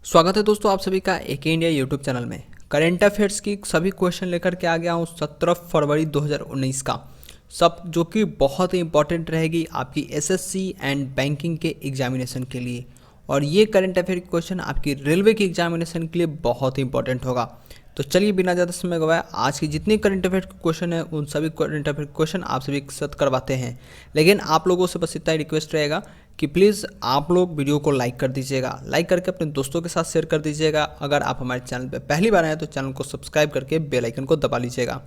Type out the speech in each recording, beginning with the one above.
स्वागत है दोस्तों आप सभी का एक इंडिया यूट्यूब चैनल में। करंट अफेयर्स की सभी क्वेश्चन लेकर के आ गया हूँ 17 फरवरी 2019 का, सब जो कि बहुत ही इंपॉर्टेंट रहेगी आपकी एसएससी एंड बैंकिंग के एग्जामिनेशन के लिए। और ये करंट अफेयर क्वेश्चन आपकी रेलवे की एग्जामिनेशन के लिए बहुत ही इंपॉर्टेंट होगा। तो चलिए बिना ज़्यादा समय गवाए आज की जितनी करंट अफेयर क्वेश्चन है उन सभी करंट अफेयर क्वेश्चन आप सभी के साथ करवाते हैं। लेकिन आप लोगों से बस इतना ही रिक्वेस्ट रहेगा कि प्लीज़ आप लोग वीडियो को लाइक कर दीजिएगा, लाइक करके अपने दोस्तों के साथ शेयर कर दीजिएगा। अगर आप हमारे चैनल पर पहली बार आए तो चैनल को सब्सक्राइब करके बेल आइकन को दबा लीजिएगा।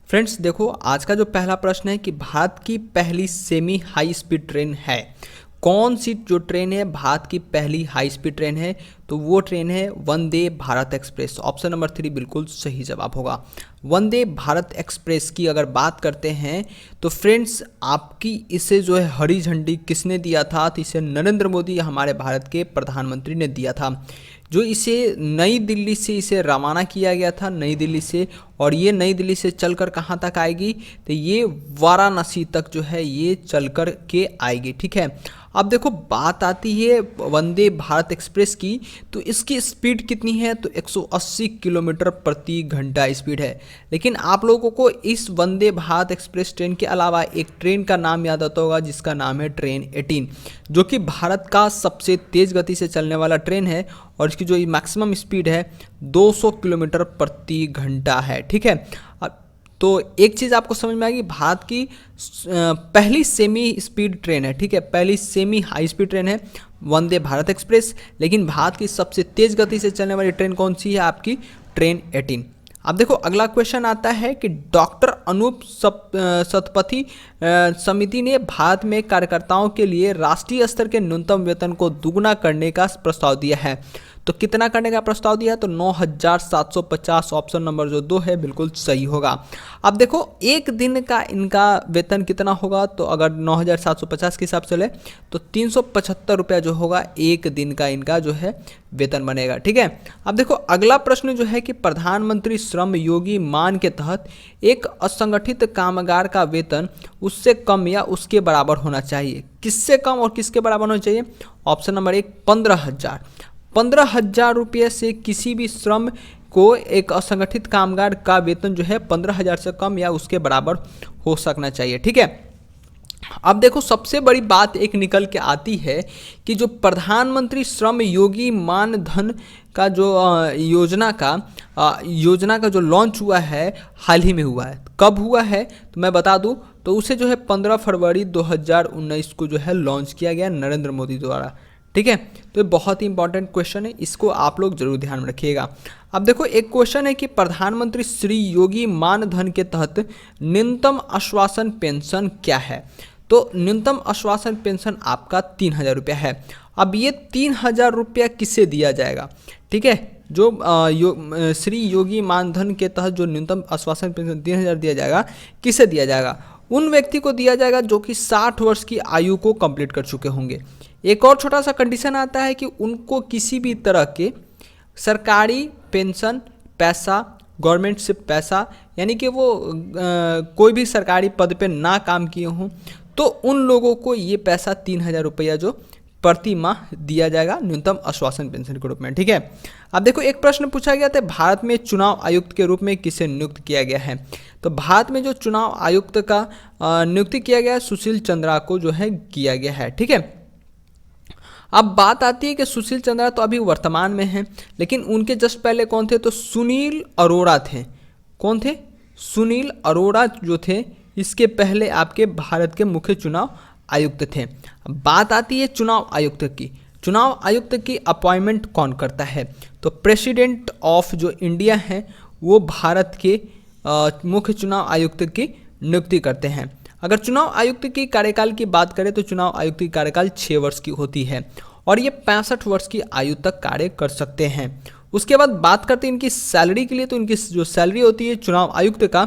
फ्रेंड्स देखो, आज का जो पहला प्रश्न है कि भारत की पहली सेमी हाई स्पीड ट्रेन है कौन सी? जो ट्रेन है भारत की पहली हाई स्पीड ट्रेन है तो वो ट्रेन है Vande Bharat express. Option number 3 बिल्कुल सही जवाब होगा। वंदे भारत एक्सप्रेस की अगर बात करते हैं तो फ्रेंड्स आपकी इसे जो है हरी झंडी किसने दिया था? तो इसे नरेंद्र मोदी हमारे भारत के प्रधानमंत्री ने दिया था। जो इसे नई दिल्ली से इसे रवाना किया गया था, नई दिल्ली से, और ये नई दिल्ली से चलकर कहाँ तक आएगी? तो ये वाराणसी तक जो है ये चलकर के आएगी। ठीक है, अब देखो बात आती है वंदे भारत एक्सप्रेस की, तो इसकी स्पीड कितनी है? तो 180 किलोमीटर प्रति घंटा स्पीड है। लेकिन आप लोगों को इस वंदे भारत एक्सप्रेस ट्रेन के अलावा एक ट्रेन का नाम याद आता होगा जिसका नाम है ट्रेन 18, जो कि भारत का सबसे तेज़ गति से चलने वाला ट्रेन है और इसकी जो मैक्सिमम स्पीड है 200 किलोमीटर प्रति घंटा है। ठीक है, तो एक चीज़ आपको समझ में आएगी, भारत की पहली सेमी स्पीड ट्रेन है। ठीक है, पहली सेमी हाई स्पीड ट्रेन है वंदे भारत एक्सप्रेस। लेकिन भारत की सबसे तेज़ गति से चलने वाली ट्रेन कौन सी है? आपकी ट्रेन 18। अब देखो अगला क्वेश्चन आता है कि डॉक्टर अनूप सतपथी समिति ने भारत में कार्यकर्ताओं के लिए राष्ट्रीय स्तर के न्यूनतम वेतन को दुगना करने का प्रस्ताव दिया है। तो कितना करने का प्रस्ताव दिया? तो 9,750। ऑप्शन नंबर जो 2 है बिल्कुल सही होगा। अब देखो एक दिन का इनका वेतन कितना होगा? तो अगर 9,750 के हिसाब से ले तो 375 रुपया जो होगा एक दिन का इनका जो है वेतन बनेगा। ठीक है, अब देखो अगला प्रश्न जो है कि प्रधानमंत्री श्रम योगी मान के तहत एक असंगठित कामगार का वेतन उससे कम या उसके बराबर होना चाहिए। किससे कम और किसके बराबर होना चाहिए? Option number 1 15,000। 15,000 रुपये से किसी भी श्रम को एक असंगठित कामगार का वेतन जो है 15,000 से कम या उसके बराबर हो सकना चाहिए। ठीक है, अब देखो सबसे बड़ी बात एक निकल के आती है कि जो प्रधानमंत्री श्रम योगी मानधन का जो योजना का जो लॉन्च हुआ है हाल ही में हुआ है। कब हुआ है तो मैं बता दूं, तो उसे जो है 15 फरवरी 2019 को जो है लॉन्च किया गया नरेंद्र मोदी द्वारा। ठीक है, तो ये बहुत ही इंपॉर्टेंट क्वेश्चन है, इसको आप लोग जरूर ध्यान में रखिएगा। अब देखो एक क्वेश्चन है कि प्रधानमंत्री श्री योगी मानधन के तहत न्यूनतम आश्वासन पेंशन क्या है? तो न्यूनतम आश्वासन पेंशन आपका 3,000 रुपया है। अब ये 3,000 रुपया किससे दिया जाएगा? ठीक है, जो श्री योगी मानधन के तहत जो न्यूनतम आश्वासन पेंशन 3,000 दिया जाएगा, किसे दिया जाएगा? उन व्यक्ति को दिया जाएगा जो कि 60 वर्ष की आयु को कंप्लीट कर चुके होंगे। एक और छोटा सा कंडीशन आता है कि उनको किसी भी तरह के सरकारी पेंशन पैसा, गवर्नमेंट से पैसा, यानी कि वो कोई भी सरकारी पद पे ना काम किए हों, तो उन लोगों को ये पैसा 3,000 रुपया जो प्रति माह दिया जाएगा न्यूनतम आश्वासन पेंशन के रूप में। ठीक है, अब देखो एक प्रश्न पूछा गया था, भारत में चुनाव आयुक्त के रूप में किसे नियुक्त किया गया है? तो भारत में जो चुनाव आयुक्त का नियुक्ति किया गया है सुशील चंद्रा को जो है किया गया है। ठीक है, अब बात आती है कि सुशील चंद्रा तो अभी वर्तमान में हैं, लेकिन उनके जस्ट पहले कौन थे? तो सुनील अरोड़ा थे। कौन थे? सुनील अरोड़ा जो थे, इसके पहले आपके भारत के मुख्य चुनाव आयुक्त थे। अब बात आती है चुनाव आयुक्त की। चुनाव आयुक्त की अपॉइंटमेंट कौन करता है? तो प्रेसिडेंट ऑफ जो इंडिया है वो भारत के मुख्य चुनाव आयुक्त की नियुक्ति करते हैं। अगर चुनाव आयुक्त की कार्यकाल की बात करें तो चुनाव आयुक्त की कार्यकाल 6 वर्ष की होती है और ये 65 वर्ष की आयु तक कार्य कर सकते हैं। उसके बाद बात करते हैं इनकी सैलरी के लिए, तो इनकी जो सैलरी होती है चुनाव आयुक्त का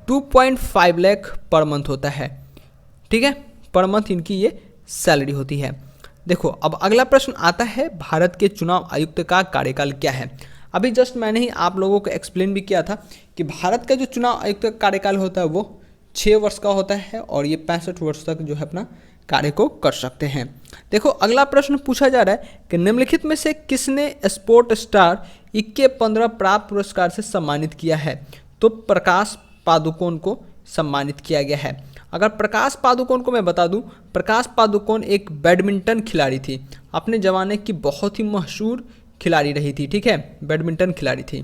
2.5 लाख पर मंथ होता है। ठीक है, पर मंथ इनकी ये सैलरी होती है। देखो अब अगला प्रश्न आता है, भारत के चुनाव आयुक्त का कार्यकाल क्या है? अभी जस्ट मैंने ही आप लोगों को एक्सप्लेन भी किया था कि भारत का जो चुनाव आयुक्त का कार्यकाल होता है वो 6 वर्ष का होता है और ये 65 वर्ष तक जो है अपना कार्य को कर सकते हैं। देखो अगला प्रश्न पूछा जा रहा है कि निम्नलिखित में से किसने स्पोर्ट स्टार इक्के 15 प्राप्त पुरस्कार से सम्मानित किया है? तो प्रकाश पादुकोण को सम्मानित किया गया है। अगर प्रकाश पादुकोण को मैं बता दूं, प्रकाश पादुकोण एक बैडमिंटन खिलाड़ी थी, अपने ज़माने की बहुत ही मशहूर खिलाड़ी रही थी, ठीक है, बैडमिंटन खिलाड़ी थी।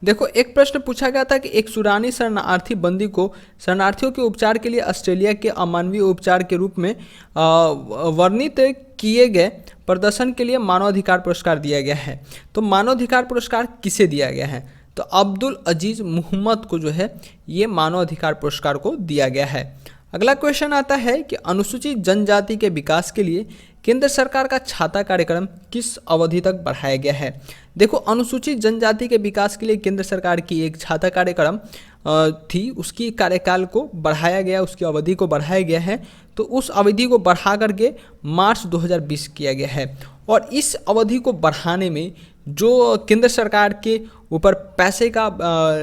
देखो एक प्रश्न पूछा गया था कि एक सूडानी शरणार्थी बंदी को शरणार्थियों के उपचार के लिए ऑस्ट्रेलिया के अमानवीय उपचार के रूप में वर्णित किए गए प्रदर्शन के लिए मानवाधिकार पुरस्कार दिया गया है। तो मानवाधिकार पुरस्कार किसे दिया गया है? तो अब्दुल अजीज मोहम्मद को जो है ये मानवाधिकार पुरस्कार को दिया गया है। अगला क्वेश्चन आता है कि अनुसूचित जनजाति के विकास के लिए केंद्र सरकार का छाता कार्यक्रम किस अवधि तक बढ़ाया गया है? देखो अनुसूचित जनजाति के विकास के लिए केंद्र सरकार की एक छाता कार्यक्रम थी, उसकी कार्यकाल को बढ़ाया गया, उसकी अवधि को बढ़ाया गया है। तो उस अवधि को बढ़ा करके मार्च 2020 किया गया है। और इस अवधि को बढ़ाने में जो केंद्र सरकार के ऊपर पैसे का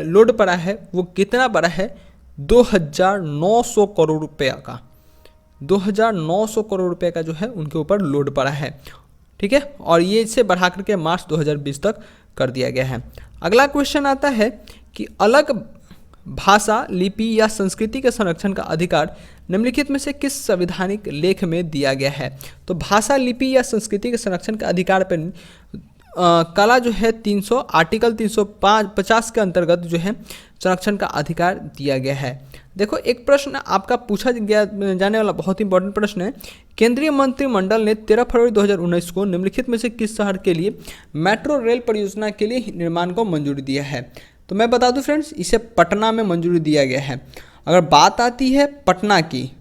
लोड पड़ा है वो कितना पड़ा है? 2900 करोड़ रुपये का, 2900 करोड़ रुपये का जो है उनके ऊपर लोड पड़ा है, ठीक है। और ये इसे बढ़ा करके मार्च 2020 तक कर दिया गया है। अगला क्वेश्चन आता है कि अलग भाषा, लिपि या संस्कृति के संरक्षण का अधिकार निम्नलिखित में से किस संवैधानिक लेख में दिया गया है? तो भाषा, लिपि या संस्कृति के संरक्षण का अधिकार पर कला जो है आर्टिकल 350 के अंतर्गत जो है संरक्षण का अधिकार दिया गया है। देखो एक प्रश्न आपका पूछा गया जाने वाला बहुत इंपॉर्टेंट प्रश्न है। केंद्रीय मंत्रिमंडल ने 13 फरवरी 2019 को निम्नलिखित में से किस शहर के लिए मेट्रो रेल परियोजना के लिए निर्माण को मंजूरी दिया है? तो मैं बता दूं फ्रेंड्स, इसे पटना में मंजूरी दिया गया है। अगर बात आती है पटना की,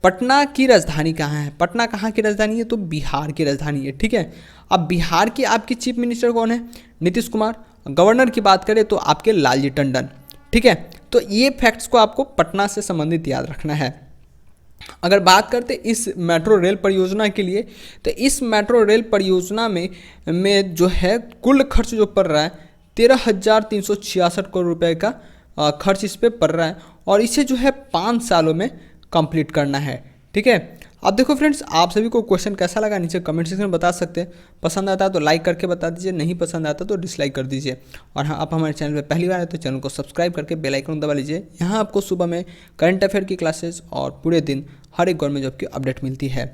पटना की राजधानी कहाँ है? पटना कहाँ की राजधानी है? तो बिहार की राजधानी है, ठीक है। अब बिहार की आपकी चीफ मिनिस्टर कौन है? नीतीश कुमार। गवर्नर की बात करें तो आपके लालजी टंडन, ठीक है। तो ये फैक्ट्स को आपको पटना से संबंधित याद रखना है। अगर बात करते इस मेट्रो रेल परियोजना के लिए, तो इस मेट्रो रेल परियोजना में जो है कुल खर्च जो पड़ रहा है 13,366 करोड़ रुपए का खर्च इस पर पड़ रहा है। और इसे जो है 5 सालों में कंप्लीट करना है, ठीक है। अब देखो फ्रेंड्स, आप सभी को क्वेश्चन कैसा लगा नीचे कमेंट सेक्शन में बता सकते हैं। पसंद आता है तो लाइक करके बता दीजिए, नहीं पसंद आता तो डिसलाइक कर दीजिए। और हाँ, आप हमारे चैनल पर पहली बार आए तो चैनल को सब्सक्राइब करके बेल आइकन दबा लीजिए। यहाँ आपको सुबह में करंट अफेयर की क्लासेस और पूरे दिन हर एक गवर्नमेंट जॉब की अपडेट मिलती है।